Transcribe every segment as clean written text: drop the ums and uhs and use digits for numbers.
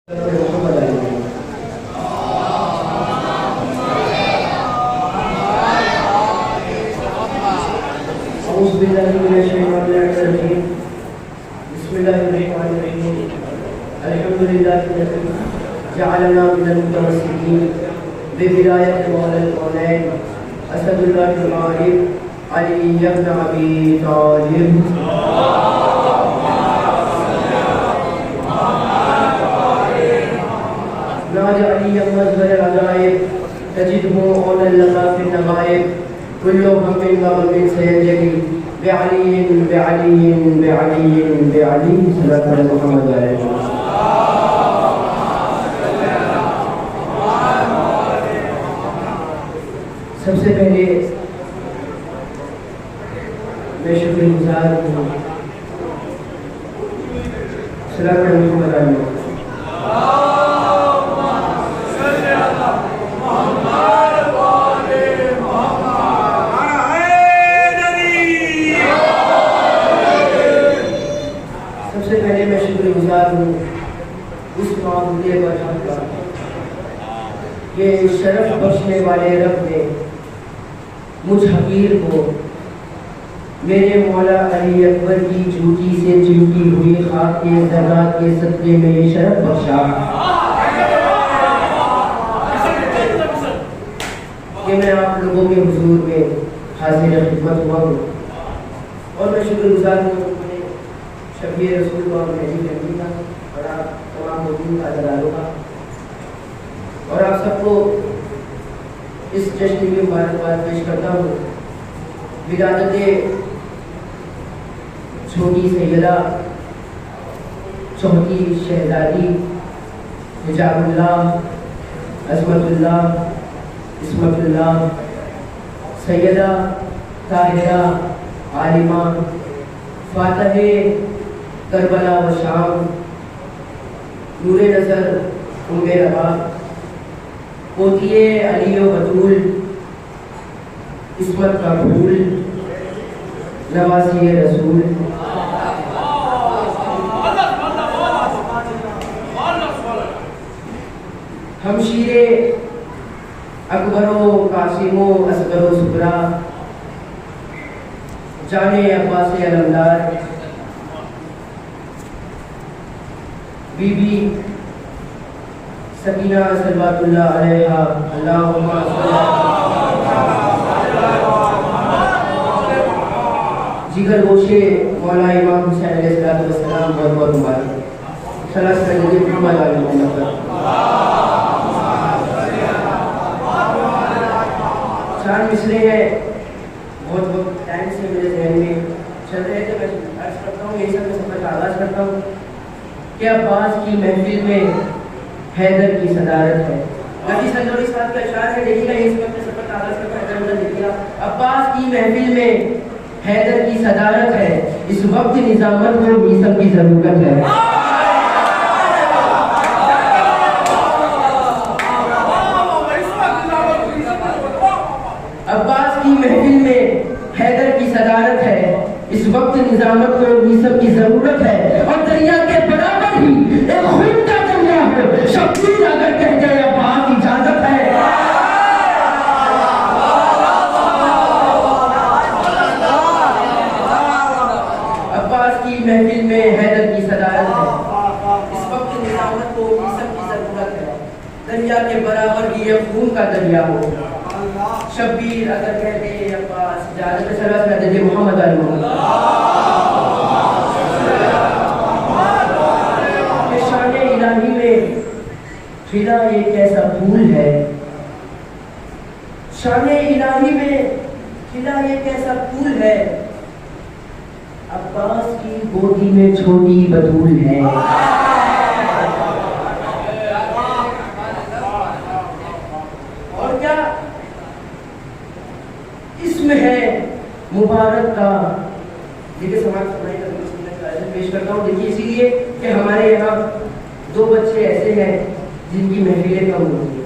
जअलना मिनल मुतमस्सिकीन बिविलायत मौला कौनैन असदुल्लाह मारिफ अली इब्न अबी तालिब नाज अली मज़हर अजाइब तजिदहु औनल लगा फिन नवाइब कुल्लु हम्मिन व गम्मिन सयंजली बिअलियिन बिअलियिन बिअलियिन बिअली सल्लल्लाहु अलैहि मुहम्मद। सबसे पहले मैं शुक्रगुजार हूँ सबसे पहले मैं शुक्रगुजार हूँ उस मामूले पर का ये शरफ बख्शने वाले रब ने मुझ हकीर को मेरे मौला अली अकबर की झूठी से चिमटी हुई खाक के ज़रात के सदक़े में ये शरफ बख्शा कि मैं आप लोगों के हुजूर में हाज़िर खिदमत हुआ हूँ। और मैं शुक्रगुजार हूँ शफीए रसूल और मेरी फैमिली का और आप तमाम मौजूद अज़ादारों का और आप सबको इस जश्न की मुबारकबाद पेश करता हूँ। विलादत छोटी सैयदा चौथी शहजादी हिजाबुल्लाह अज़मतुल्लाह इस्मतुल्लाह सैयदा ताहिरा आलिमा फातहे करबला व शाम नूरे नज़र उम्मे रबा पोतिए अली व बतूल इस्मत का फूल नवासी रसूल हमशीरे अकबरो कासिमो असगरो सुगरा जाने अब्बास अलमदार बीबी सकीना सल्लल्लाहु अलैहा अल्लाहुम्मा जिगर गोशे मौला इमाम हुसैन अलैहिस्सलाम बहुत बहुत मुबारक चार मिसरे हैं बहुत बहुत टाइम से मेरे जहन में चल रहे थे। मैं अर्ज करता हूँ यही सब मैं सफ़र का आगाज़ करता हूँ कि अब्बास की महफिल में हैदर की सदारत है। नबी सल्लल्लाहु अलैहि वसल्लम का इशारा है, देखिएगा ये सब अपने सफर का आगाज़ करता है। हैदर देखिएगा अब्बास की महफिल में हैदर की सदारत है, इस वक्त निजामत को मीसम की जरूरत है। अब्बास की महफिल में हैदर की सदारत है, इस वक्त निजामत को मीसम की जरूरत है। और दरिया के बराबर ही एक खून का दरिया हो, शब्बीर अगर कह जाए अब्बास इजाजत है। अब्बास की महफिल में हैदर की सदारत है, इस वक्त निजामत को मीसम की जरूरत है। दरिया के बराबर ही एक खून का दरिया हो, शब्बीर अगर कहते अब्बास इजाजत सलात करते मोहम्मद शान इलाही में खिला एक ऐसा फूल है, शान इलाही में खिला एक ऐसा फूल है। अब्बास की गोदी में छोटी बतूल है। और क्या इसमें है मुबारक का। देखिए समाज पेश करता हूँ। देखिए इसीलिए कि हमारे यहाँ दो बच्चे ऐसे हैं जिनकी महफिलें कम होती है,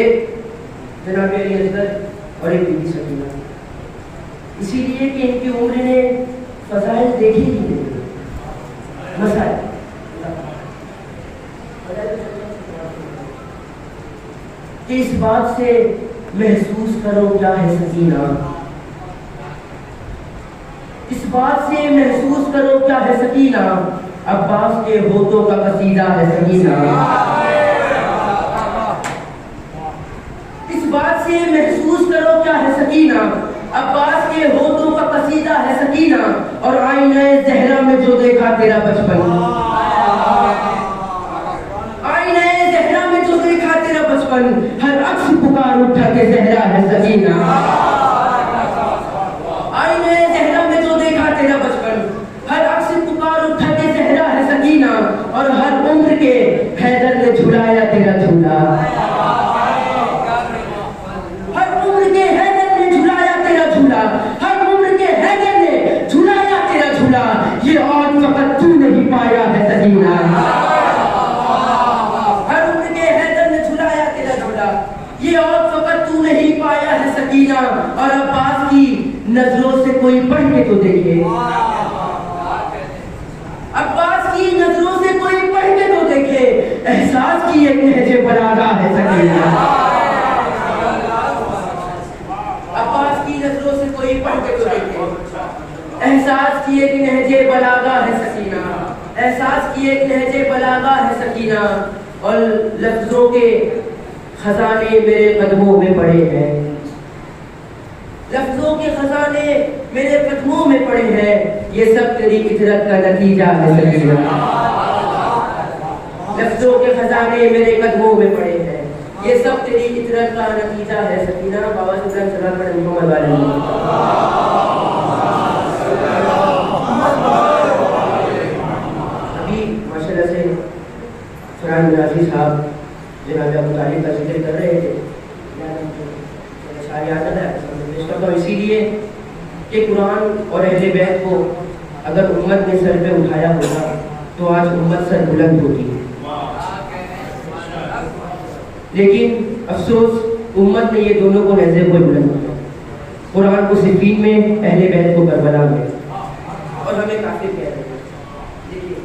एक जनाब अली असगर और एक बीबी सकीना। इसीलिए कि इनकी उम्र ने फजाइल देखी ही नहीं, मसाइल कि इस बात से महसूस करो क्या है सकीना, इस बात से महसूस करो क्या है सकीना, अब्बास के होठों का कसीदा है सकीना। इस बात से महसूस करो क्या है सकीना, अब्बास के होठों का कसीदा है सकीना, और आईने ज़हरा में जो देखा तेरा बचपन, आईने ज़हरा में जो देखा तेरा बचपन, हर अक्स पुकार उठा के ज़हरा है सकीना। आईने ज़हरा में जो देखा तेरा बचपन, हर अक्स पुकार उठा के ज़हरा है सकीना, और हर उम्र के हैदर ने झुलाया तेरा झूला, हर उम्र के हैदर ने झुलाया तेरा झूला, हर उम्र के हैदर ने झुलाया तेरा झूला, ये और फकत तू नहीं पाया है सकीना। हर उम्र के हैदर ने झुलाया तेरा झूला, ये और फकत तू नहीं पाया है सकीना, और अब्बास की नजरों से कोई पढ़ के तो देखे, अब्बास की नजरों से कोई पढ़ के तो देखे, एहसास की एक नहजे बलागा है सकीना। अब्बास की नजरों से कोई पढ़ के तो देखे, एहसास की एक नहजे बलागा है सकीना, एहसास की एक नहजे बलागा है सकीना, और लफ्जों के खजाने मेरे कदमों में पड़े हैं, लफ्जों के खजाने मेरे कदमों में पड़े हैं, ये सब तेरी इतरत का नतीजा है सकीना। लफ्जों के खजाने मेरे कदमों में पड़े हैं, ये सब तेरी इतरत का नतीजा है सकीना। बाबा सलाम पर मोहम्मद वाले अभी माशाल्लाह से फरहान मिराजी साहब जनाब अबू तालिब का जिक्र कर रहे थे, इसीलिए कि कुरान और अहले बैत को अगर उम्मत ने सर पे उठाया होगा तो आज उम्मत सर बुलंद होती है, लेकिन अफसोस उम्मत ने ये दोनों को नजर कोई बुलंद किया, कुरान को सिफीन में, अहले बैत को करबला में, और हमें काफिर कह रहे हैं। देखिए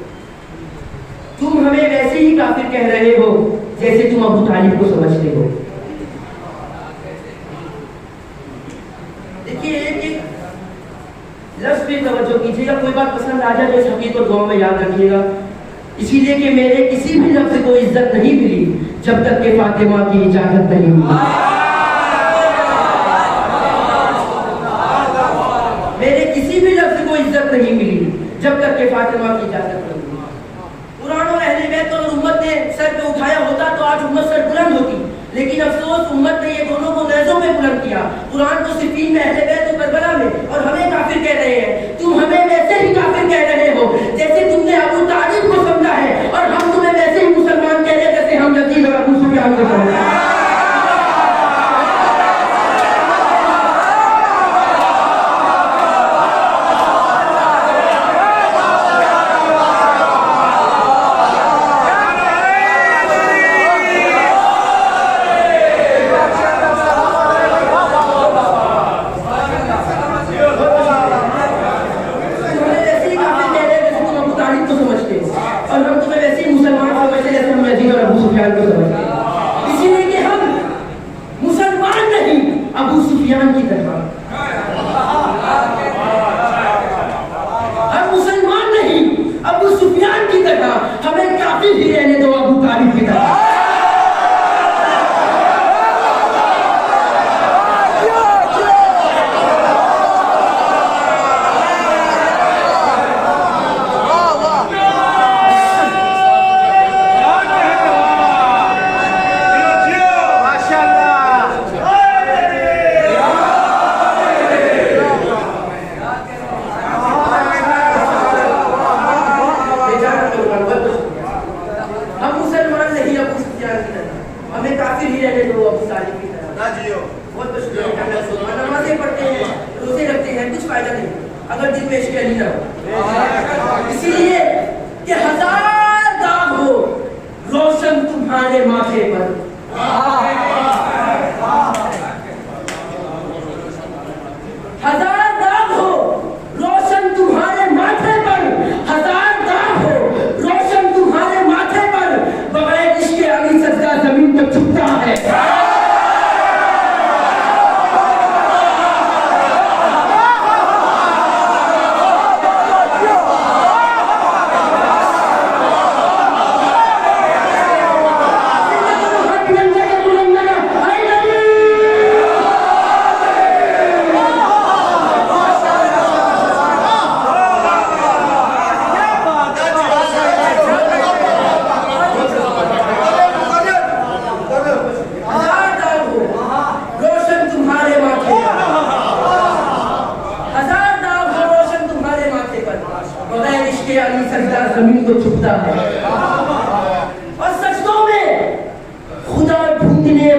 तुम हमें वैसे ही काफिर कह रहे हो जैसे तुम अबू तालिब को समझते हो। देखिए एक लफ्ज पे तवज्जो कीजिएगा, कोई बात पसंद आ जाए तो इस हकीकत को दुआ में याद रखिएगा, इसीलिए कि मेरे किसी भी लफ्ज को इज्जत नहीं मिली जब तक कि फातिमा की इजाजत नहीं हुई। मेरे किसी भी लफ्ज को इज्जत नहीं मिली जब तक कि फातिमा की इजाजत नहीं हुई। कुरान और अहले बैत को उम्मत ने सर पे उठाया होता तो आज उम्मत सर बुलंद होती, लेकिन अफसोस उम्मत ने ये दोनों को नेज़ों में बुलंद किया, कुरान को सिफीन में, अहले बैत को करबला में, और हमें काफिर कह रहे हैं। तुम हमें वैसे ही काफिर कह रहे हो जैसे तुमने अबू तालिब को समझा है, और हम तुम्हें वैसे ही मुसलमान कह रहे हैं जैसे हम यजीद और अबू सुफियान को समझा है। इसीलिए कि हम मुसलमान नहीं अबू सुफियान की तरह, हम मुसलमान नहीं अबू सुफियान की तरह, हमें काफिर ही रहने दो अबू तालिब की तरह। हमें काफिर ही रहने दो अबू तालिब की तरह। ना जियो, बहुत शुक्रिया। नमाजें पढ़ते हैं, रोजे रखते हैं, कुछ फायदा नहीं अगर दिल में इश्क अली ना हो। इसीलिए कि हजार दाग हो रोशन तुम्हारे माथे पर, हजार दाग हो रोशन तुम्हारे माथे पर, हजार दाग हो रोशन तुम्हारे माथे पर, बगैर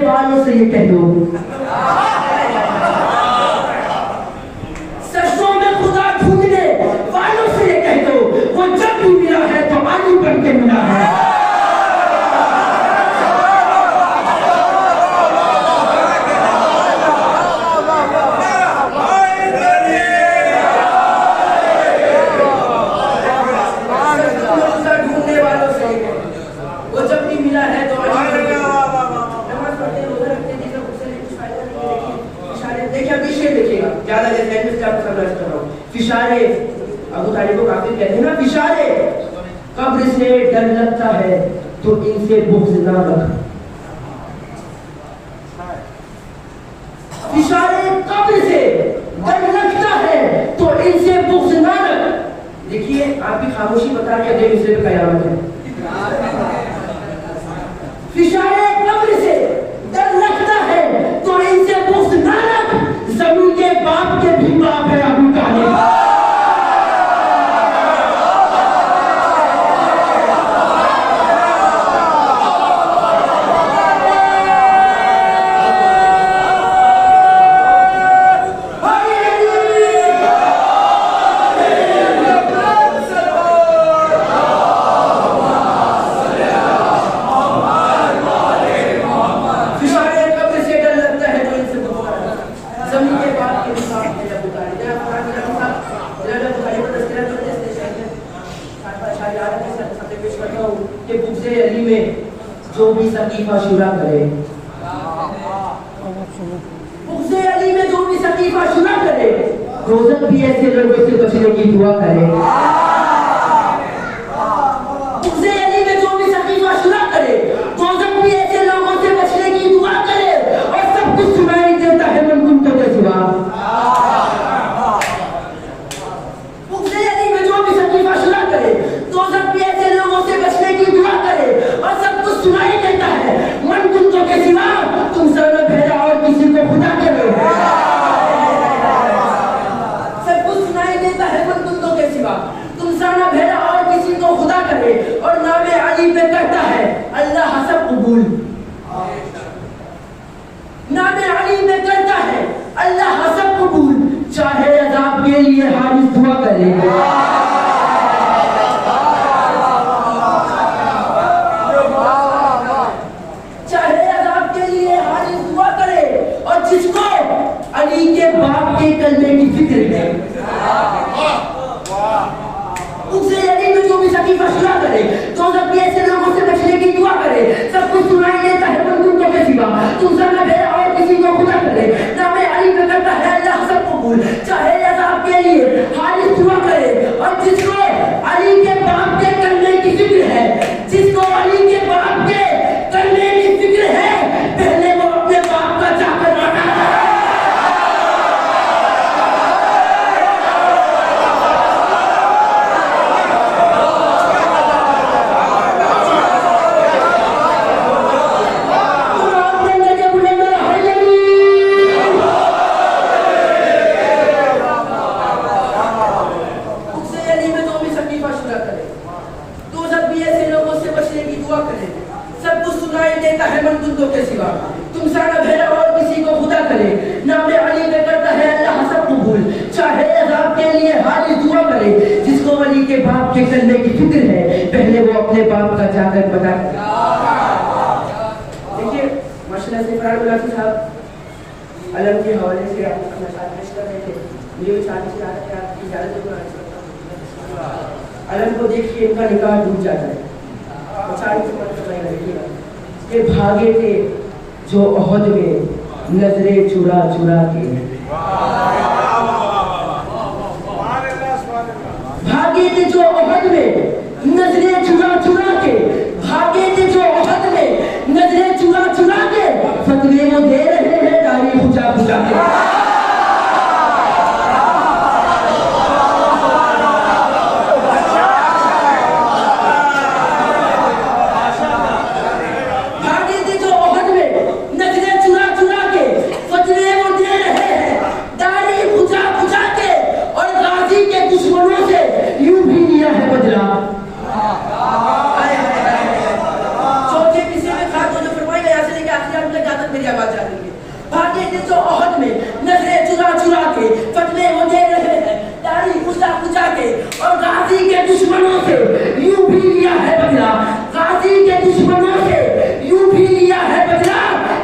वालों से ये कह दो, सरसों में खुदा ढूंढने वालों से ये कह दो, वो जब भी मिला है तो आलू बन के मिला है। फिशारे, अबू तालिब को काफिर कहते हैं ना, फिशारे कब्र से डर लगता है तो इनसे बुग़्ज़ ना रख। फिशारे कब्र से डर लगता है तो इनसे बुग़्ज़ ना रख। देखिए आपकी खामोशी बता रही है अगले हिस्से पे कयामत है। फिशारे कब्र से डर लगता है तो इनसे बुग़्ज़ ना रख। ज़मीन के बाप के भी बाप है अबू तालिब। जो भी सकीफा शुरा करे, बुग़्ज़े अली में जो भी सकीफा शुरा करे, रोज़त भी ऐसे लोगों से बचने की दुआ करे। बुग़्ज़े अली में जो भी सकीफा शुरा करे, रोज़त भी ऐसे लोगों से बचने की दुआ करे, और सब कुछ सुनाई देता है मनगुंतों के सिवा। बुग़्ज़े अली में जो भी सकीफा शुरा करे, रोज़त भी ऐसे लोगों से बचने की दुआ करे, और सब कुछ सुनाई देता है मनगुंतों के सिवा। तुम सारा भेजा और किसी को खुदा करो, सब कुछ सुनाई देता है मनगुंतों के सिवा। तुम सारा भेजा और किसी को खुदा करे, और नामे अली पे करता है अल्लाह सब कबूल। नामे अली पे करता है अल्लाह सब कबूल, चाहे अज़ाब के लिए हारिस दुआ करे। जिसको अली के बाप के कलमे की फिक्र है, उससे अली में जो भी सकीफा शुरा करे, तो जब ऐसे लोगों से बचने की दुआ करे, सब कुछ सुनाई देता है मनगुंतों के सिवा। तुम सब न भेजा और किसी को खुदा करे, नामे अली पे करता है अल्लाह सब कबूल, चाहे अज़ाब के लिए हारिस दुआ करे। और जिसको अली के बाप के कलमे की फिक्र है, जिसको अली के बाप के कलमे की फिक्र है, पहले वो अपने बाप का चाकर के सिवा। तुम सारा भेजा और किसी को खुदा करे, नामे अली पे करता है अल्लाह सब कबूल, चाहे अज़ाब के लिए हारिस दुआ करे। जिसको अली के बाप के कलमे की फिक्र है, पहले वो अपने बाप का जाकर पता करे। देखिए माशाल्लाह से फरार मुलाज़िम साहब अलम के हवाले से अपना साथ पेश कर रहे थे। मुझे चाहती थी आपकी इजाज़त दो, अलम को देखिए इनका निकाह टूट जाता है। ये भागे थे जो ओहद में नजरें चुरा चुरा के, भागे थे जो ओहद में नजरें चुरा चुरा के, भागे थे जो ओहद में नजरें चुरा चुरा के, फतवे वो दे रहे हैं दाढ़ी खुजा खुजा के। की आवाज जा रही है। भागे थे जो ओहद में नजरें चुरा चुरा के फतवे वो दे रहे हैं, दाढ़ी कुचा कुचा के, और गाजी के दुश्मनों से यूं भी लिया है बदला, गाजी के दुश्मनों से यूं भी लिया है बदला,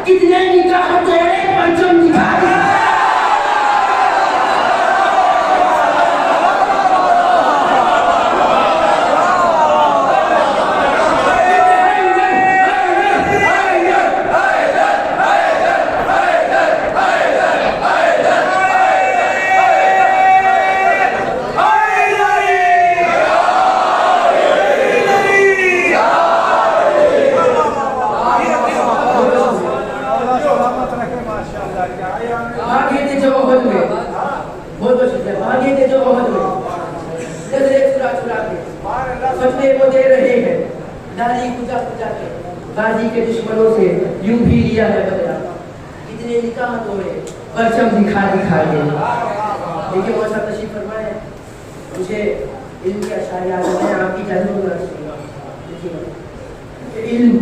कितने निकाह तोड़े परचम दिखा दिया। गाजी के दुश्मनों से यूं भी लिया है बदला, कितने निकाह तोड़े परचम दिखा दिखा के। देखिए मौसा तशरीफ फरमाए, मुझे इल्म के अशार याद आते हैं, आपकी इजाज़त देखिए, इल्म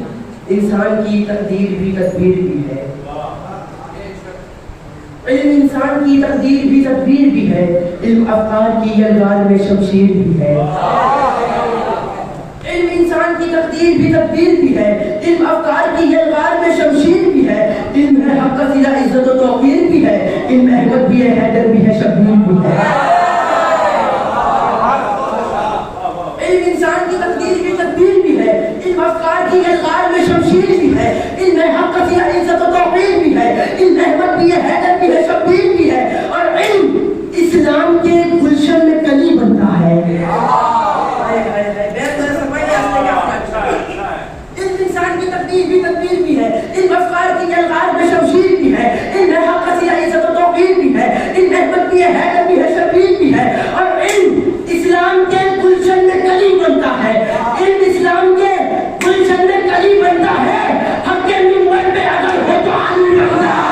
इंसान की तकदीर भी तदबीर भी है, इल्म इंसान की तकदीर भी तदबीर भी है, इल्म अफ़कार की यलगार में शमशीर भी है, इल्म इंसान की तकदीर भी तदबीर भी है, इल्म अफ़कार की यलगार में शमशीर भी है, इल्म है हक़ का सिला इज़्ज़त व तौक़ीर भी है, इल्म अहमद भी है, हैदर भी है, शब्बीर भी है। इल्म इंसान की तकदीर भी तदबीर भी है, इल्म अफ़कार की यलगार में शमशीर भी है, इल्म है हक़ का सिला इज़्ज़त व तौक़ीर भी है, इल्म अहमद भी है, हैदर भी है, शब्बीर भी है, और इल्म इस्लाम के गुलशन में कली बनता है। भी तदबीर भी है, इन अफ़कार की यलगार में शमशीर भी है, इन हक़ का सिला इज़्ज़त व तौक़ीर भी है, इन अहमद भी है, हैदर भी है, शबीर भी है, और इन इस्लाम के गुलशन में कली बनता है, इन इस्लाम के गुलशन में कली बनता है, हक़ के मिंबर पे अगर हो तो आली बनता है।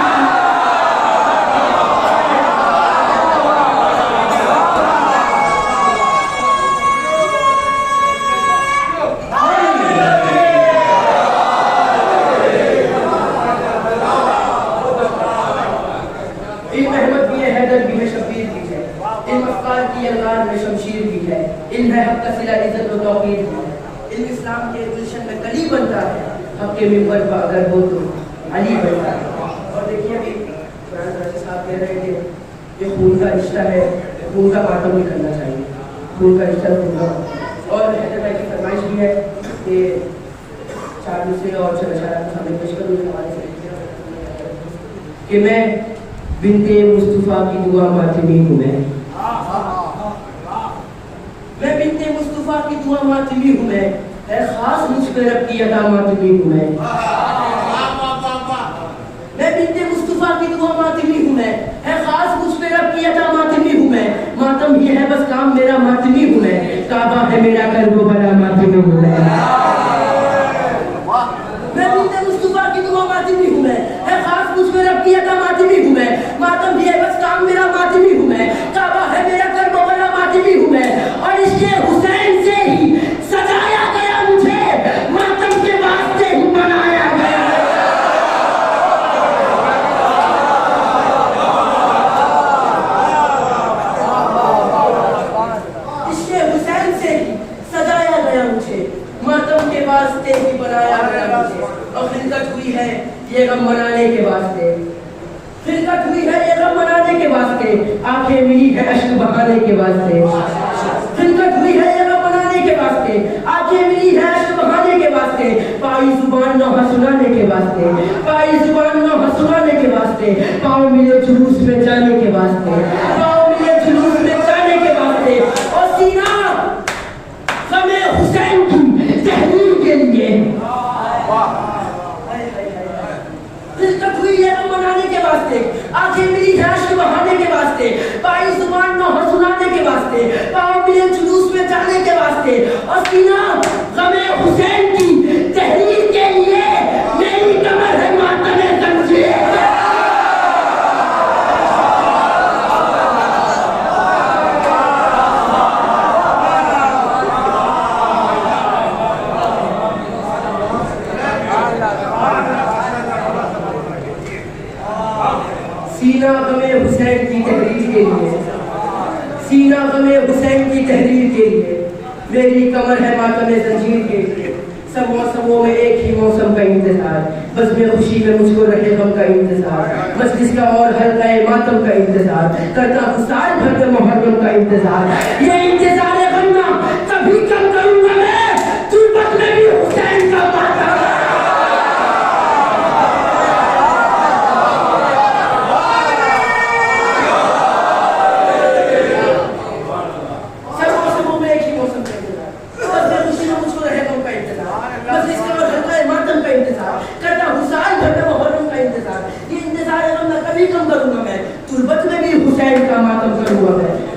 इस्लाम के गुलशन में कली बनता है, हक़ के मिंबर पर अगर हो तो अली बनता है। और देखिए अभी साहब कह रहे थे ये खून का रिश्ता है, खून का मातम नहीं करना चाहिए, खून का रिश्ता खून का। और हैदर भाई की फरमाइश भी है कि 4 दूसरे और शरारत को सामने पेश करूँ हमारे से कि मैं बिन्ते मुस्तफ़ा की दुआ मातमी हूँ, मैं बिन्ते मुस्तफ़ा की दुआ मातमी हूँ, मैं है खास मुझ पे रब की अदा मातमी हूँ, मैं बिन्ते मुस्तफ़ा की दुआ मातमी हूँ, मैं है खास मुझ पे रब की अदा मातमी हूँ, मैं मातम ये है बस काम मेरा मातमी हूँ, मैं काबा है मेरा कर्ब बला मातमी हूँ, मैं बिन्ते मुस्तफ़ा की दुआ मातमी हूँ, मैं है खास मुझ पे रब की अदा मातमी हूँ, मैं मातम ये है बस काम मेरा मातमी हूँ, मैं काबा है मेरा कर्ब बला मातमी हूँ, मैं और इसके हुसैन से ही सजाया गया मुझे, मातम के वास्ते ही बनाया गया। इसके हुसैन से ही सजाया गया मुझे, मातम के वास्ते ही बनाया गया मुझे। और खिलकत हुई है ये गम मनाने के वास्ते, खिलकत हुई है ये गम मनाने के वास्ते, आंखें मिली है अश्क बहाने के वास्ते, खिलकत हुई है ये गम मनाने के वास्ते, आंखें मिली है अश्क बहाने के वास्ते, पाई जुबान नौहा सुनाने के वास्ते, पाई जुबान नौहा सुनाने के वास्ते, पाँव मिले जुलूस में जाने के वास्ते, पाँव मिले जुलूस में जाने के वास्ते, और सीना गमे हुसैन की तहरीर के लिए। खिलकत हुई है गम मनाने के वास्ते, आंखें मिली है अश्क बहाने के वास्ते, पाई जुबान नौहा सुनाने के वास्ते, पाँव मिले जुलूस में जाने के वास्ते, और सीना गमे हुसैन की तहरीर के लिए। मेरी कमर है मातम जंजीर। के लिए, मेरी कमर है मातम जंजीर के लिए। सब मौसमों में एक ही मौसम का इंतजार, बस में खुशी में मुझको रहे गम का इंतजार, मजलिस का और हल्का मातम का इंतजार, करता हूँ साल भर में मुहर्रम का इंतजार। ये इंतजार करना कभी कम करूंगा मैं, तुर्बत में भी हुसैन का मातम।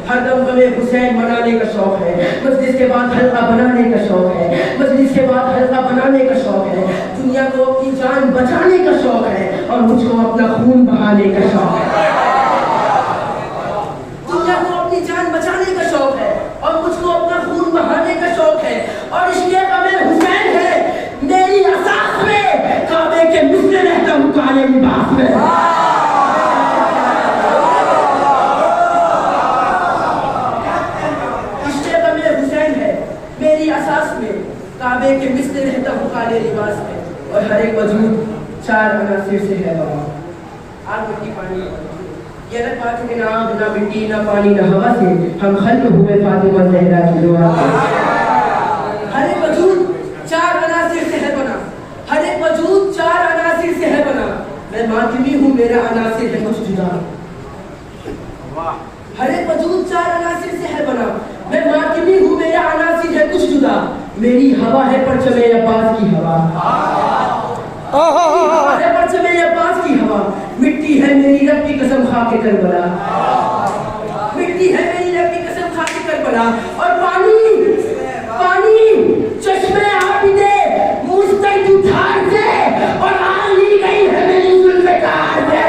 हरदम हमें हुसैन मनाने का शौक है, मजलिस के बाद हल्का बनाने का शौक है, मजलिस के बाद हल्का बनाने का शौक है, दुनिया को अपनी जान बचाने का शौक है और मुझको अपना खून बहाने का शौक है। दुनिया को अपनी जान बचाने का शौक है और मुझको अपना खून बहाने का शौक है, और इसलिए मैं हुसैन है मेरी असास में, काबे के मिस्र रहता हूँ काले लिबास में। काबे के मिस्र रहता हूँ काले लिबास में, और हर एक वजूद चार अनासिर से है बना। आग मिट्टी पानी, ये अलग बात है कि ना आग ना मिट्टी ना पानी ना हवा से हम खल्क हुए फातिमा ज़हरा की दुआ से। हर एक वजूद चार अनासिर से है बना, हर एक वजूद चार अनासिर से है बना। मैं मातमी हूँ मेरा अनासिर है कुछ जुदा। हर एक वजूद चार अनासिर से है बना, मैं मातमी हूँ मेरा अनासिर है कुछ जुदा। मेरी हवा है परचमे अब्बास की हवा, है परचमे अब्बास की हवा। मिट्टी है मेरी रब की कसम खा के करबला, मिट्टी है मेरी रब की कसम खा के करबला। और पानी पानी चश्मे आबिदे मुस्तैद धार से, और आग ली गई है मेरी जुल्फ़कार से।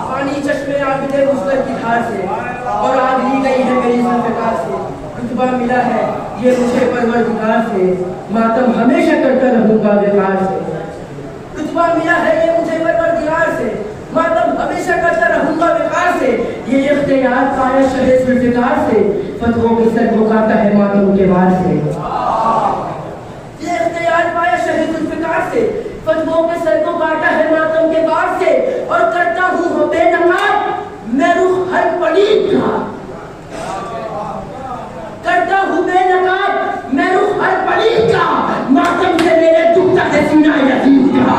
पानी चश्मे आबिदे मुस्तैद धार से, और आग ली गई है मेरी जुल्फ़कार से। रुतबा मिला है ये मुझे परवरदिगार से, मातम हमेशा करता रहूंगा बेकार से। रुतबा मिला है ये मुझे परवरदिगार से, मातम हमेशा करता रहूंगा बेकार से। ये इख्तियार पाया शहे जुल्फ़कार से, फतवों की सर झुकाता है मातम के वार से। ये इख्तियार पाया शहे जुल्फ़कार से, फतवों के सर को काटा है मातम के वार से। और करता हूँ बेनकाब मैं रुख हर पलीद का, करता हूँ बेनकाब मैं रुख हर पलीद का, मातम से मेरे दुखता है सीना यतीम का।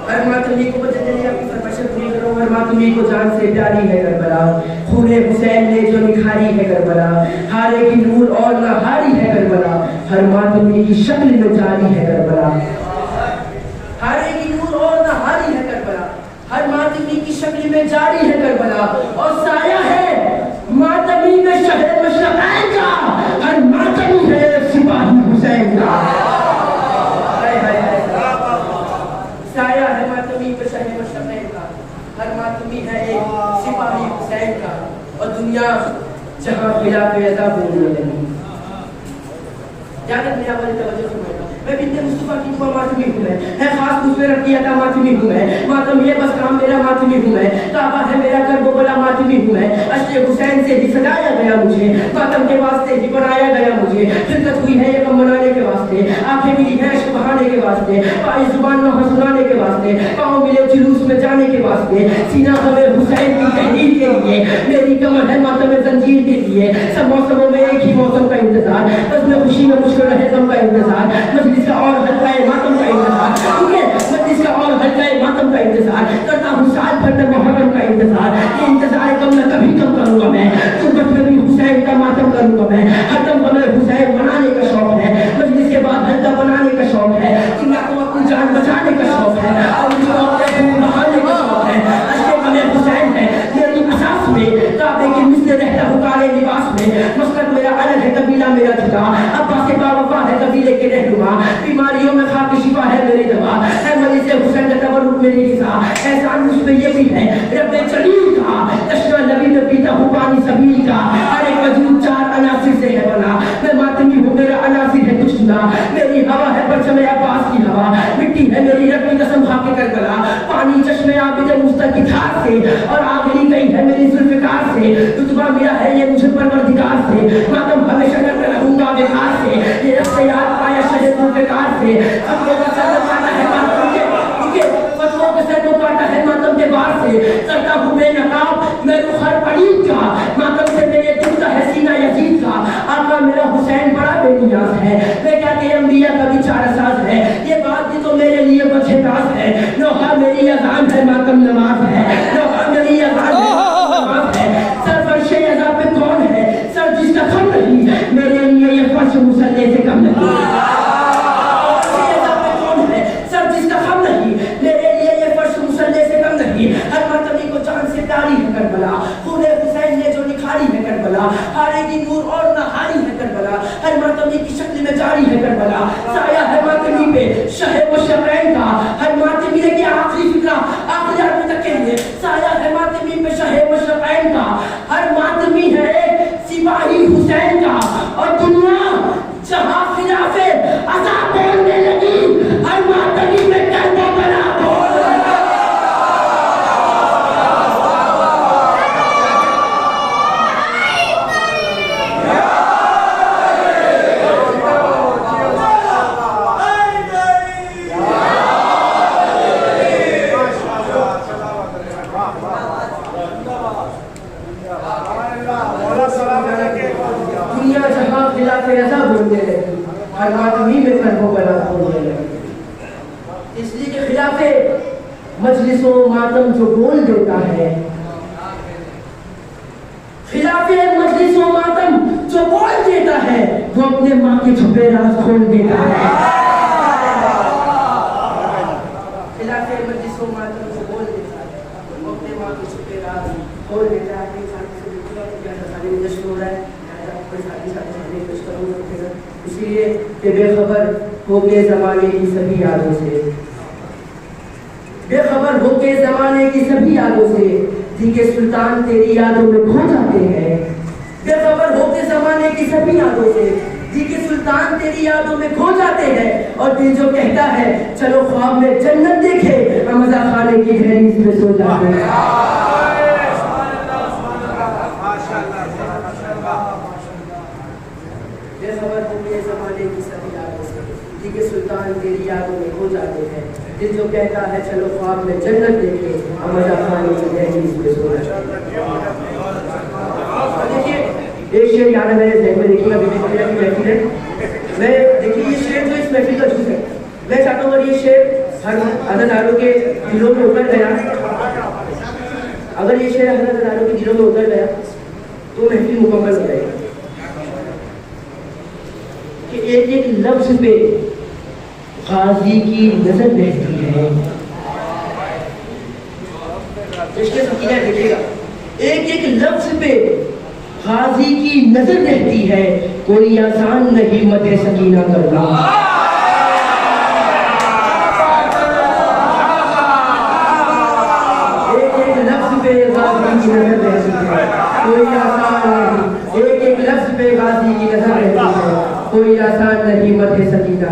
हर मातमी को बदलने अपनी फरमाइश पूरी करो, हर मातमी को जान से प्यारी है करबला। खूने हुसैन ने जो निखारी है करबला, हारे की नूर और ना हारी है करबला। हर मातमी की शक्ल में जारी है करबला, हारे की नूर और ना हारी है करबला। हर मातमी की शक्ल में जारी है करबला, और साया है मातमी में शहर मशरक़ैन का, हर मातमी है सिपाही हुसैन का। साया है मातमी में शहर मशरक़ैन का, हर मातमी है एक सिपाही हुसैन का। और दुनिया जहाँ खिलाफ अज़ा बोलने लगी, ज़्यादा मेरा वाले तवज्जो फरमाएगा। मैं बिन्ते मुस्तफ़ा की दुआ मातमी हूँ, मैं है खास मुझ पे रखी अता मातमी हूँ मैं। मातम ये बस काम मेरा मातमी हूँ मैं, काबा है मेरा कर वो बड़ा मातमी हूँ मैं। अश्के हुसैन से ही सजाया गया मुझे, मातम के वास्ते ही बनाया गया मुझे। फिरकत हुई है ये कम मनाने के वास्ते, आंखें मिली है अश्क बहाने के वास्ते, पाई जुबान में हंसुनाने के वास्ते, पाँव मिले जुलूस में जाने के वास्ते, सीना हमें हुसैन की तहरीर के लिए, मेरी कमर है मातम जंजीर के लिए। सब मौसमों में एक ही मौसम का इंतजार, बस में खुशी में मुश्किल रहे गम का इंतजार, मजलिस का और हल्का मातम का इंतजार, ठीक है, मजलिस का और हल्का मातम का इंतजार। करता हूँ साल भर में मुहर्रम का इंतजार, ये इंतजार कम न कभी कम करूंगा मैं। तुर्बत में भी हुसैन का मातम करूंगा मैं, हरदम हमें हुसैन मनाने का शौक है, मजलिस के बाद हल्का बनाने का शौक है, दुनिया को अपनी जान बचाने का शौक है, और मुझको अपने खून बहाने का शौक है। अश्के हमें हुसैन है मेरी असास में, काबे के मिस्र रहता हूँ काले लिबास में। मसलक मेरा अलग है कबीला मेरा जुदा, अब्बास से बावफा है कबीले के रहनुमा। बीमारियों में खाक शिफा है मेरी दवा, है मरीज़ से हुसैन का तवरुक मेरी ग़िज़ा। एहसान मुझ पे ये भी है रब्बे जलील का, तशना नबी में पीता हूँ पानी सबील का। हर एक वजूद चार अनासिर से है बना, मैं मातमी हूँ मेरा अनासिर है कुछ जुदा। मेरी हवा है परचमे अब्बास की हवा, मिट्टी है मेरी रब की कसम खा के करबला। पानी चश्मे आबिद मुस्तकितार से और आखिरी कहीं है मेरी जुल्फ़िकार से, रुतबा मेरा है ये मुझे परवरदिगार से, मातम हमेशा करता रहूंगा बेकार से, ये रस्ते याद पाया शहर जुल्फ़िकार से, फतवों का सर काटा है मातम के, फतवों का सर काटा है मातम के बार से, करता हूँ बेनकाब मैं रुखर पड़ीब का, मातम से मेरे टूटा है सीना यजीद का, आका मेरा हुसैन बड़ा बेनियाज है, मैं क्या कि अंबिया का भी चारसाज है, ये बात भी तो मेरे लिए बदनाज है, नौहा मेरी अज़ान है मातम नमाज है, नौहा मेरी अज़ान है नमाज है, सर फर्श अज़ा पे कौन है, सर जिसका खम नहीं, मेरे लिए ये फर्श मुसल्ले से कम नहीं, सर जिसका खम नहीं, मेरे लिए ये फर्श मुसल्ले से कम नहीं, हर मातमी को जान से प्यारी है करबला, खूने हुसैन ने जो निखारी है करबला, हारेगी नूर और नहारी है करबला, हर मातमी की शक्ल में जारी है करबला, साया है मातमी पे शहे व शक़ैन का, हर मातमी ने किया आखिरी फिक्रा आखिरी आदमी तक के लिए, साया है मातमी पे शहे व शक़ैन का, हर मातमी है एक सिपाही हुसैन का, और दुनिया जहां खिलाफे अज़ा बोलने लगी, हर मातमी में करबला बोल दुनिया जहां खिलाफे अज़ा बोलने लगी, हर मातमी में करबला बोलने लगी, इसलिए कि खिलाफे मजलिसों मातम जो बोल देता है, खिलाफे मजलिसों मातम जो बोल देता है, वो अपने माँ के छुपे राज खोल देता है, खिलाफे मजलिसों मातम जो बोल देता है, वो अपने माँ के छुपे राज खोल देता है। जश्न हो रहा है, इसीलिए बेखबर होके जमाने की सभी यादों से, बेखबर होके जमाने की सभी यादों से, जी के सुल्तान तेरी यादों में खो जाते हैं, बेखबर होके जमाने की सभी यादों से, जी के सुल्तान तेरी यादों में खो जाते हैं, और दिल जो कहता है चलो ख्वाब में जन्नत देखे, मजा खाने की दहलीज पे सो जाते हैं। बेखबर होके जमाने की सभी यादों से, जी के सुल्तान तेरी यादों में खो जाते हैं, दिल जो कहता है चलो ख्वाब में जन्नत देखे, मजा खाने की दहलीज पे सो जाते हैं। देखिए एक शेर याद है मेरे ज़हन में, देखिए अभी भैया की महफिल है, मैं देखिए ये शेर जो इस महफिल का जूस है, मैं चाहता हूँ अगर ये शेर हर अज़ादारों के दिलों में उतर गया, अगर ये शेर हर अज़ादारों के दिलों में उतर गया तो महफिल मुकम्मल हो जाएगी, कि एक एक लफ्ज पे गाजी की नजर रहती है, इश्क़ सकीना देखिएगा, एक एक लफ्ज पे गाजी की नजर रहती है, कोई आसान नहीं मते सकीना करना, एक एक लफ्ज पे गाजी की नजर रहती है, कोई आसान नहीं, एक एक लफ्ज पे गाजी की नजर रहती है, कोई आसान नहीं मते सकीना।